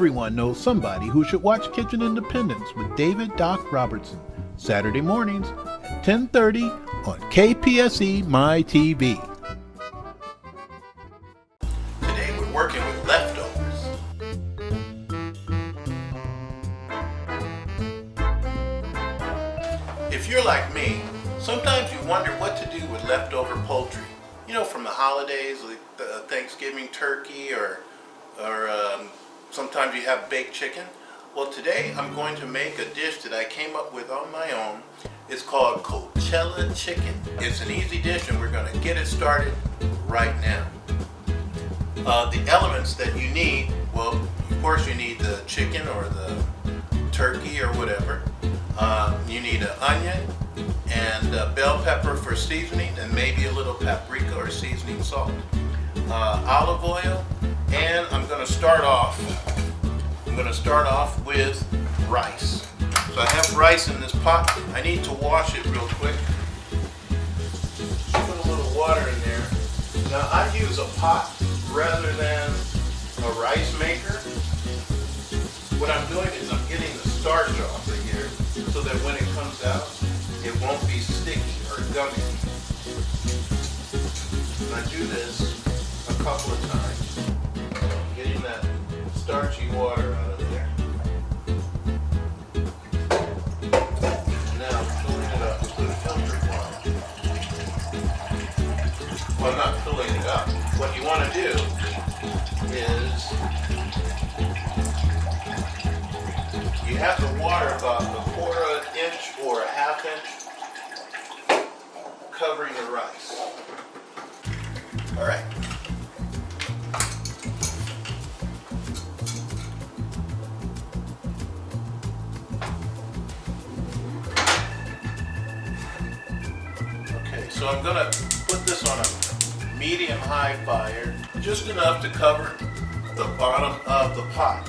Everyone knows somebody who should watch Kitchen Independence with David Doc Robertson, Saturday mornings at 10:30 on KPSE My TV. Today we're working with leftovers. If you're like me, sometimes you wonder what to do with leftover poultry. You know, from the holidays, like the Thanksgiving turkey, or sometimes you have baked chicken. Well, today I'm going to make a dish that I came up with on my own. It's called Coachella Chicken. It's an easy dish and we're going to get it started right now. The elements that you need, well, of course you need the chicken or the turkey or whatever. You need an onion and bell pepper for seasoning, and maybe a little paprika or seasoning salt. Olive oil, and I'm going to start off with rice. So I have rice in this pot. I need to wash it real quick. Put a little water in there. Now I use a pot rather than a rice maker. What I'm doing is I'm getting the starch off of here so that when it comes out, it won't be sticky or gummy. And I do this a couple of times, getting that starchy water out of there. And now filling it up with filtered water. Well, not filling it up. What you want to do is you have to water about a quarter inch or a half inch, covering the rice. All right. Okay, so I'm going to put this on a medium-high fire, just enough to cover the bottom of the pot.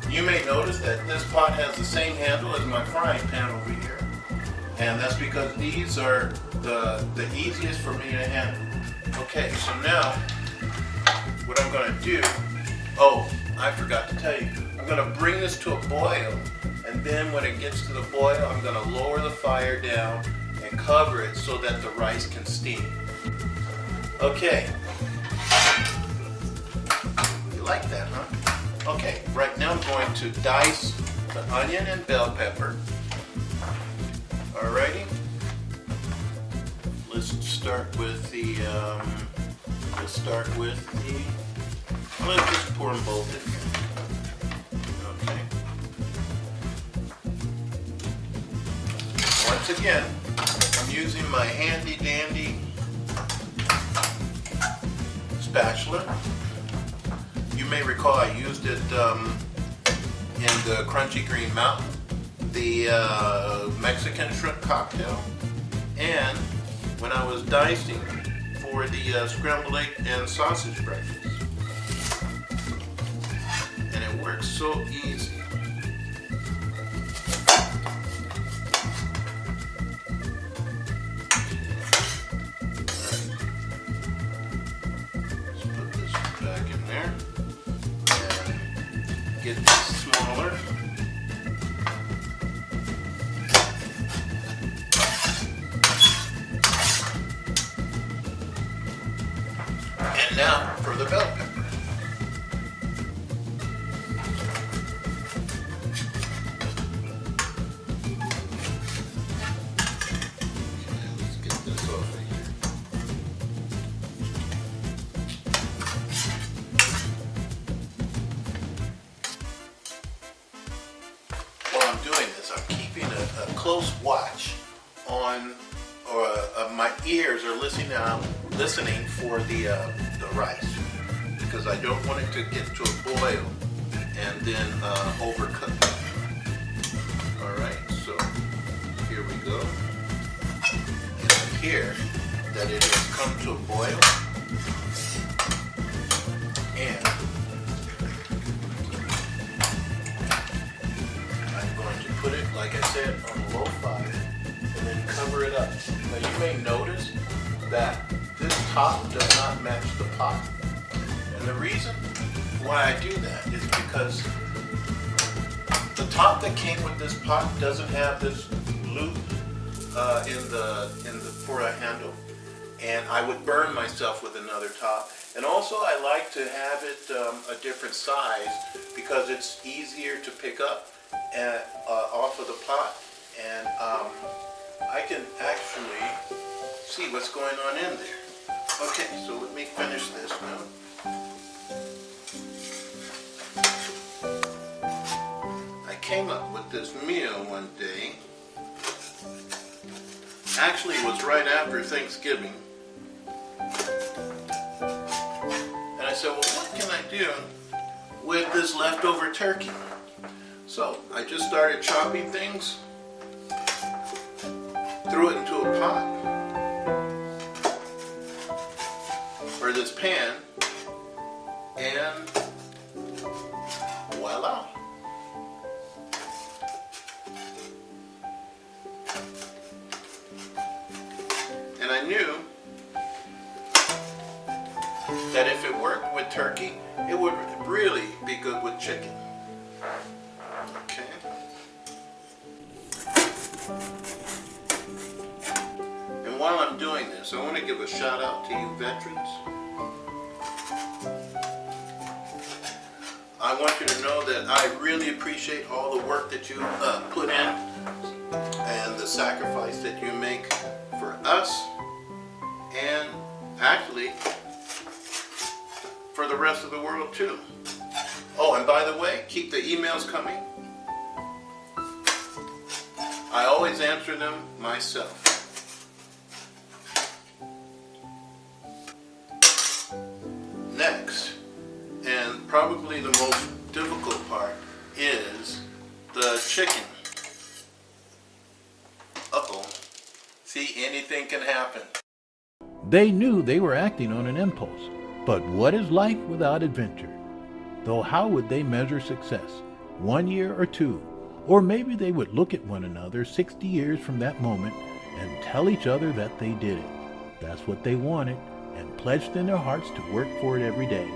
You may notice that this pot has the same handle as my frying pan over here, and that's because these are the easiest for me to handle. Okay, so now what I'm going to do, oh, I forgot to tell you, I'm going to bring this to a boil, and then when it gets to the boil, I'm going to lower the fire down and cover it so that the rice can steam. Okay, you like that, huh? Okay, right now I'm going to dice the onion and bell pepper. Alrighty. Let's start with the, let's just pour them both in here. Okay. Once again, I'm using my handy dandy spatula. You may recall I used it in the Crunchy Green Mountain, the Mexican shrimp cocktail, and when I was dicing for the scrambled egg and sausage breakfast. And it works so easy. Let's put this back in there. Get this smaller. And now for the bell pepper. Okay, let's get this off of here. While I'm doing this, I'm keeping a close watch on, my ears are listening for the rice, because I don't want it to get to a boil and then overcook. Alright, so here we go. And I hear that it has come to a boil, and I'm going to put it, like I said, on low fire and then cover it up. Now you may notice that this top does not match the pot. And the reason why I do that is because the top that came with this pot doesn't have this loop in the for a handle, and I would burn myself with another top. And also I like to have it a different size because it's easier to pick up off of the pot, and I can actually see what's going on in there. Okay, so let me finish this now. I came up with this meal one day. Actually, it was right after Thanksgiving. And I said, well, what can I do with this leftover turkey? So I just started chopping things, threw it into a pot, or this pan, and voila. And I knew that if it worked with turkey, it would really be good with chicken. Okay. And while I'm doing this, I want to give a shout out to you veterans. I want you to know that I really appreciate all the work that you put in and the sacrifice that you make for us, and actually for the rest of the world too. Oh, and by the way, keep the emails coming. I always answer them myself. Next, and probably the most difficult part, is the chicken. Uh-oh. See, anything can happen. They knew they were acting on an impulse, but what is life without adventure? Though how would they measure success? 1 year or 2? Or maybe they would look at one another 60 years from that moment and tell each other that they did it. That's what they wanted, and pledged in their hearts to work for it every day.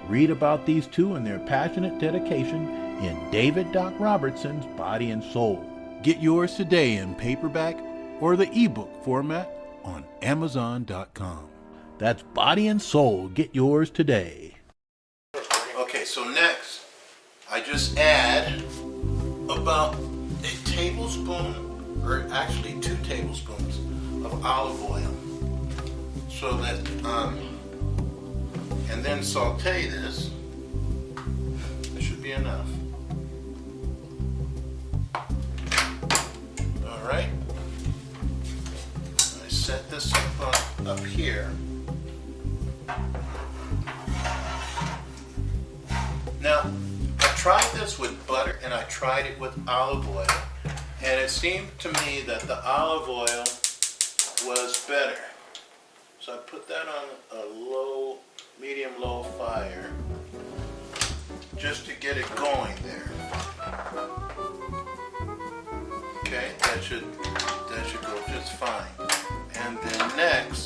Read about these two and their passionate dedication in David Doc Robertson's Body and Soul. Get yours today in paperback or the ebook format on Amazon.com. That's Body and Soul. Get yours today. Okay, so next, I just add about a tablespoon, or actually 2 tablespoons of olive oil. So that, and then saute this. That should be enough. All right. I set this up here. Now, I tried this with butter and I tried it with olive oil, and it seemed to me that the olive oil was better. So I put that on a medium-low fire just to get it going there. Okay, that should go just fine. And then next,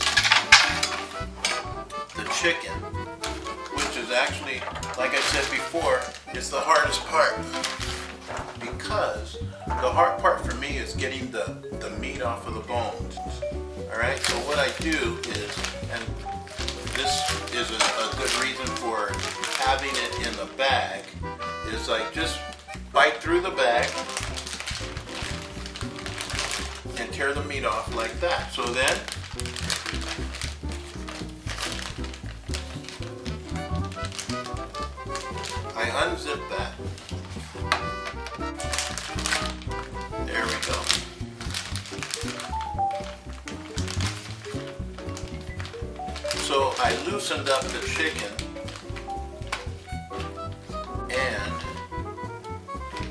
the chicken, which is actually, like I said before, is the hardest part, because the hard part for me is getting the meat off of the bones. Alright, so what I do is, and this is a good reason for having it in the bag, is I just bite through the bag and tear the meat off like that. So then I unzip that. There we go. So I loosened up the chicken and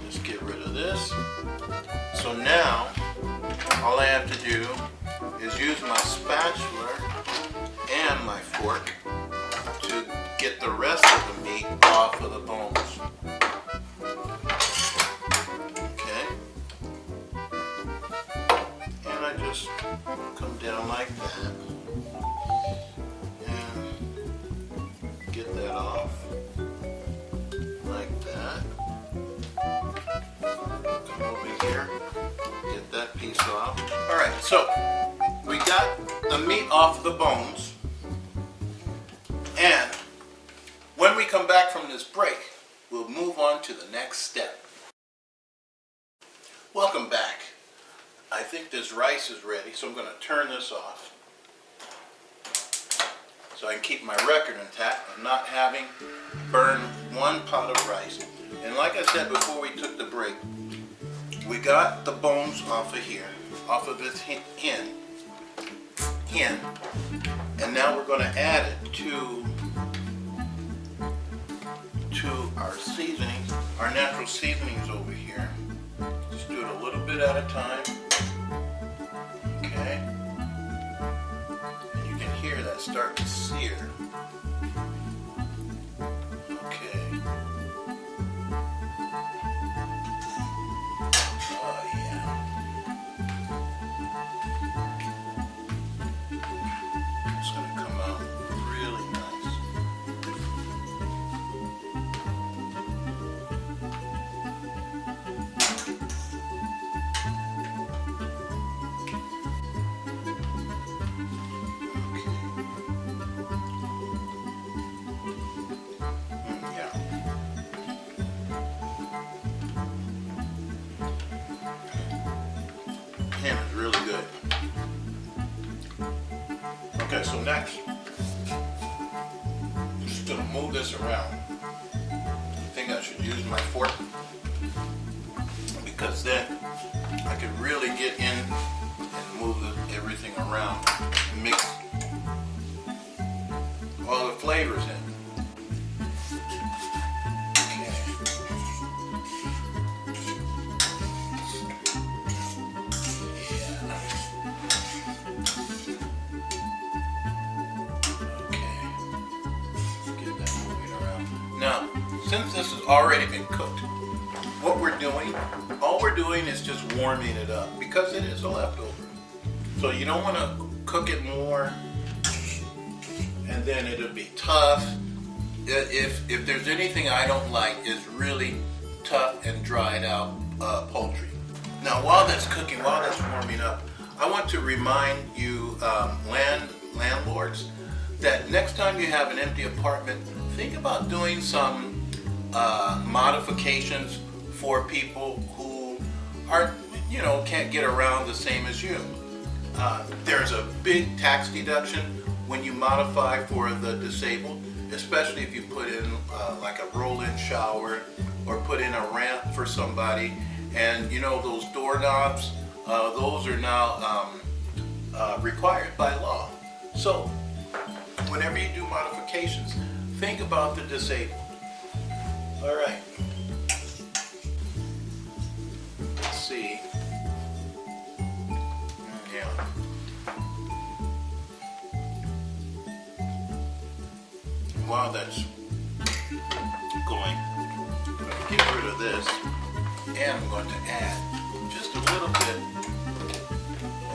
just get rid of this. So now all I have to do is use my spatula and my fork to get the rest of the meat off of the bones. Okay? And I just come down like that and get that off. So we got the meat off the bones, and when we come back from this break, we'll move on to the next step. Welcome back. I think this rice is ready, so I'm going to turn this off so I can keep my record intact of not having burned one pot of rice. And like I said before we took the break, we got the bones off of here, off of this hen, and now we're going to add it to our seasonings, our natural seasonings over here. Just do it a little bit at a time. Okay. And you can hear that start to sear. Okay. Oh yeah. It's gonna come out really nice. Ham is really good. Okay, so next, I'm just gonna move this around. I think I should use my fork because then I can really get in and move everything around, mix all the flavors in. Now, since this has already been cooked, what we're doing, all we're doing is just warming it up because it is a leftover. So you don't want to cook it more and then it'll be tough. If there's anything I don't like, is really tough and dried out poultry. Now while that's cooking, while that's warming up, I want to remind you landlords that next time you have an empty apartment, think about doing some modifications for people who are, can't get around the same as you. There's a big tax deduction when you modify for the disabled, especially if you put in like a roll-in shower or put in a ramp for somebody. And those doorknobs, those are now required by law. So whenever you do modifications, think about the disabled. All right. Let's see. Yeah. While that's going, I'm going to get rid of this, and I'm going to add just a little bit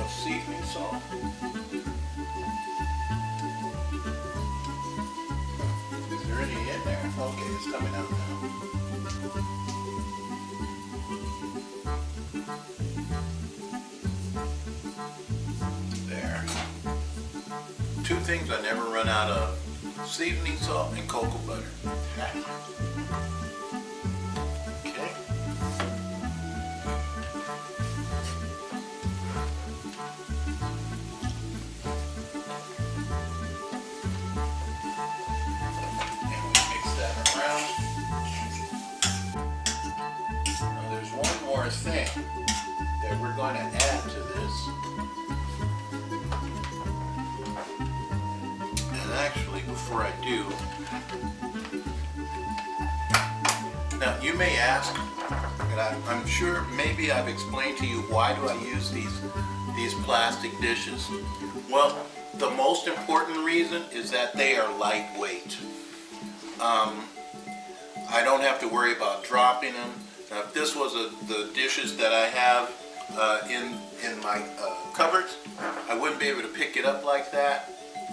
of seasoning salt. In there. Okay, it's coming out now. There. Two things I never run out of: seasoning salt and cocoa butter. Okay. Thing that we're going to add to this, and actually before I do, now you may ask, and I'm sure maybe I've explained to you, why do I use these plastic dishes? Well, the most important reason is that they are lightweight. I don't have to worry about dropping them. Now, if this was the dishes that I have in my cupboards, I wouldn't be able to pick it up like that,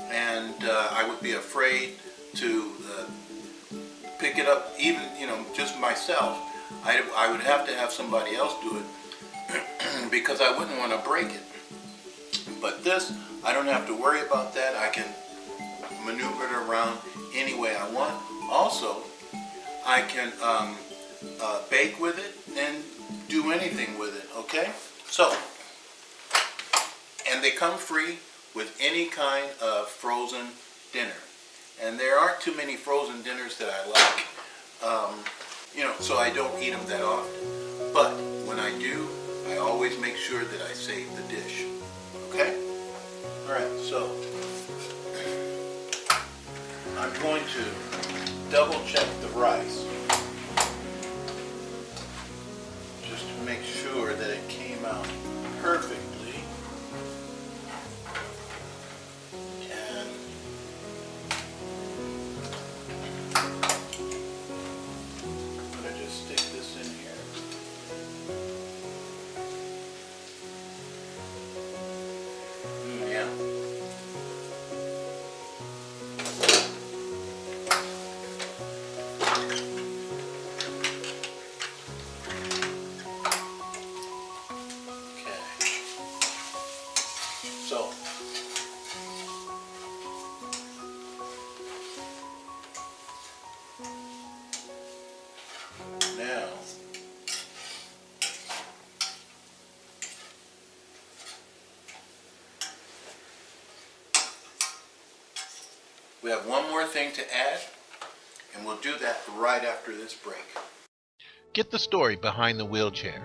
and I would be afraid to pick it up, even just myself. I would have to have somebody else do it because I wouldn't want to break it. But this, I don't have to worry about that. I can maneuver it around any way I want. Also, I can bake with it and do anything with it, okay? So, and they come free with any kind of frozen dinner. And there aren't too many frozen dinners that I like, so I don't eat them that often. But when I do, I always make sure that I save the dish, okay? All right, so I'm going to double check the rice just to make sure that it came out perfectly. And I'm going to just stick this in here. Yeah. So, now, we have one more thing to add, and we'll do that right after this break. Get the story behind the wheelchair.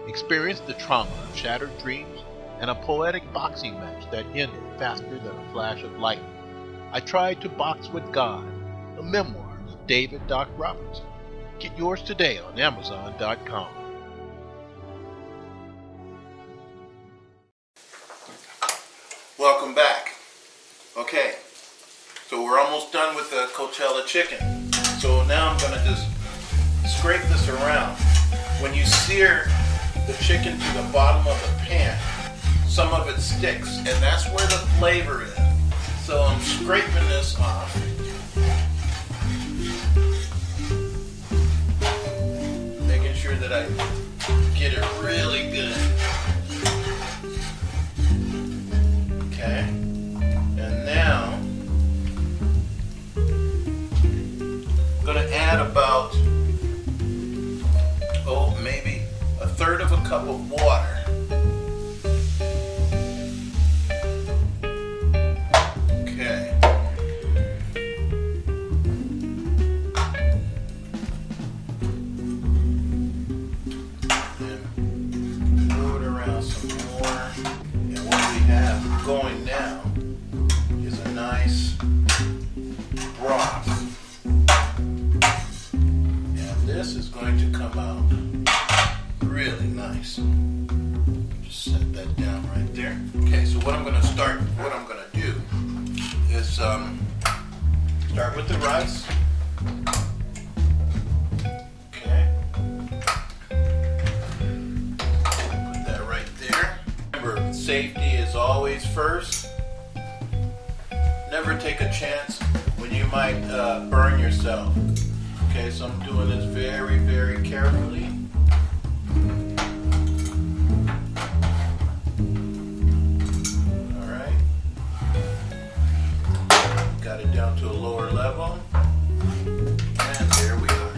Experience the trauma of shattered dreams and a poetic boxing match that ended faster than a flash of lightning. I Tried to Box with God, a memoir of David Doc Robertson. Get yours today on Amazon.com. Welcome back. Okay, so we're almost done with the Coachella chicken. So now I'm going to just scrape this around. When you sear the chicken to the bottom of the pan, some of it sticks, and that's where the flavor is. So I'm scraping this off. Making sure that I get it really good. Okay. And now I'm going to add about, maybe a third of a cup of water. Going now is a nice broth, and this is going to come out really nice. Just set that down right there. Okay, so what I'm going to do is start with the rice. Okay, put that right there. Remember, safety is always first. Never take a chance when you might burn yourself. Okay, so I'm doing this very, very carefully. Alright. Got it down to a lower level. And there we are.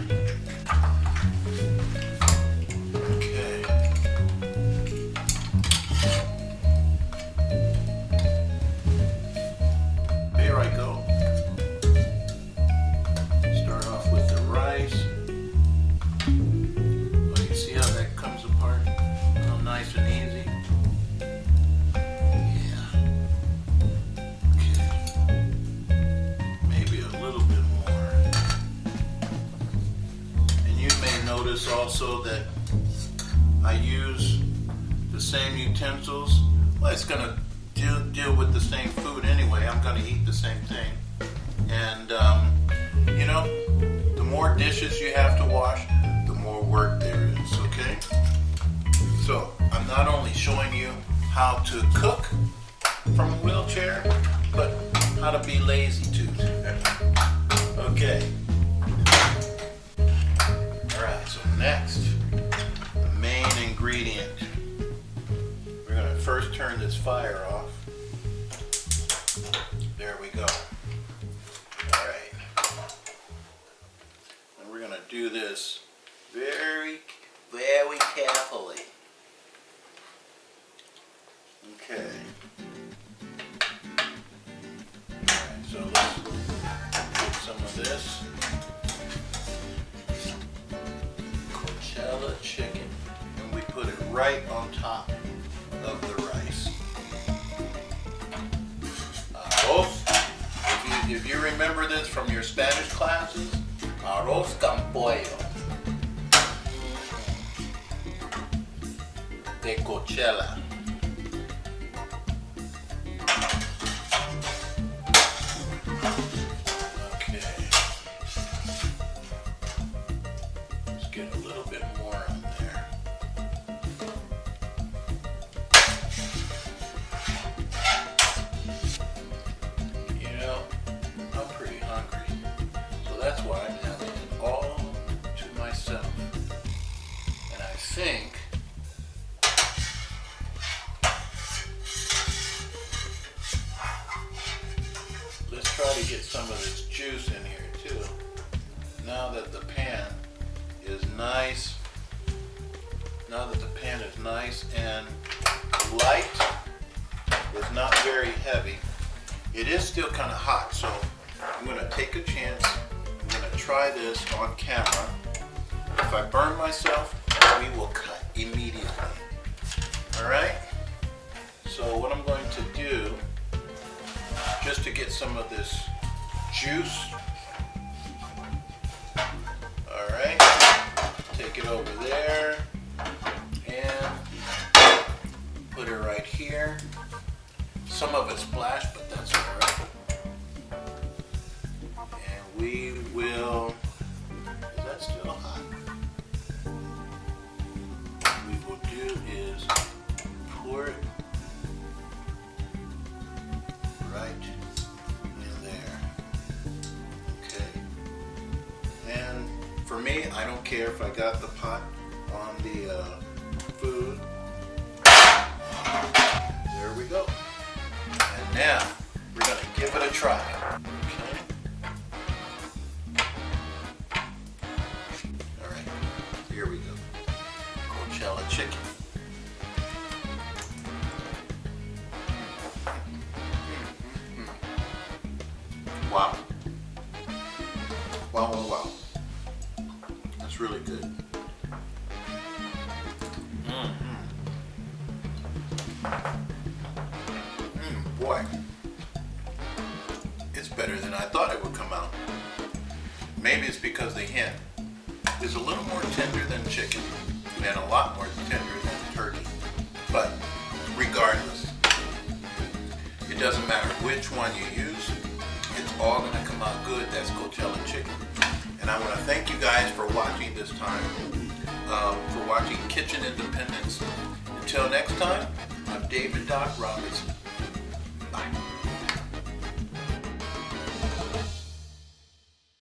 Okay. Here I go. Start off with the rice. Oh, you see how that comes apart? How nice and easy. Yeah. Okay. Maybe a little bit more. And you may notice also that I use the same utensils. Well, it's going to deal with the same food anyway. I'm going to eat the same thing. And, the more dishes you have to wash, the more work there is, okay? So, I'm not only showing you how to cook from a wheelchair, but how to be lazy too. Okay. Alright, so next, the main ingredient. We're going to first turn this fire off. this very, very carefully. Okay. Alright, so let's get some of this Coachella chicken, and we put it right on top of the rice. Arroz. If you remember this from your Spanish classes, arroz con pollo de Coachella. Okay. Let's get a little bit more on there. You know, I'm pretty hungry, so that's why I'm having it all to myself. And I think let's try to get some of this juice in here too. Now that the pan is nice, and light, it's not very heavy. It is still kind of hot, so I'm going to take a chance. I'm going to try this on camera. If I burn myself, we will cut immediately. Alright? So what I'm going to do, just to get some of this juice, alright, take it over there and put it right here. Some of it splashed, but that's alright. And we will, is that still hot? What we will do is pour it right in there. Okay. And for me, I don't care if I got the pot on the food. There we go. And now we're going to give it a try. Okay. All right. Here we go. Coachella chicken. Wow. Wow, wow, wow. That's really good. Boy. It's better than I thought it would come out. Maybe it's because the hen is a little more tender than chicken and a lot more tender than turkey. But regardless, it doesn't matter which one you use. It's all going to come out good. That's Coachella chicken. And I want to thank you guys for watching this time, for watching Kitchen Independence. Until next time, I'm David Doc Robertson.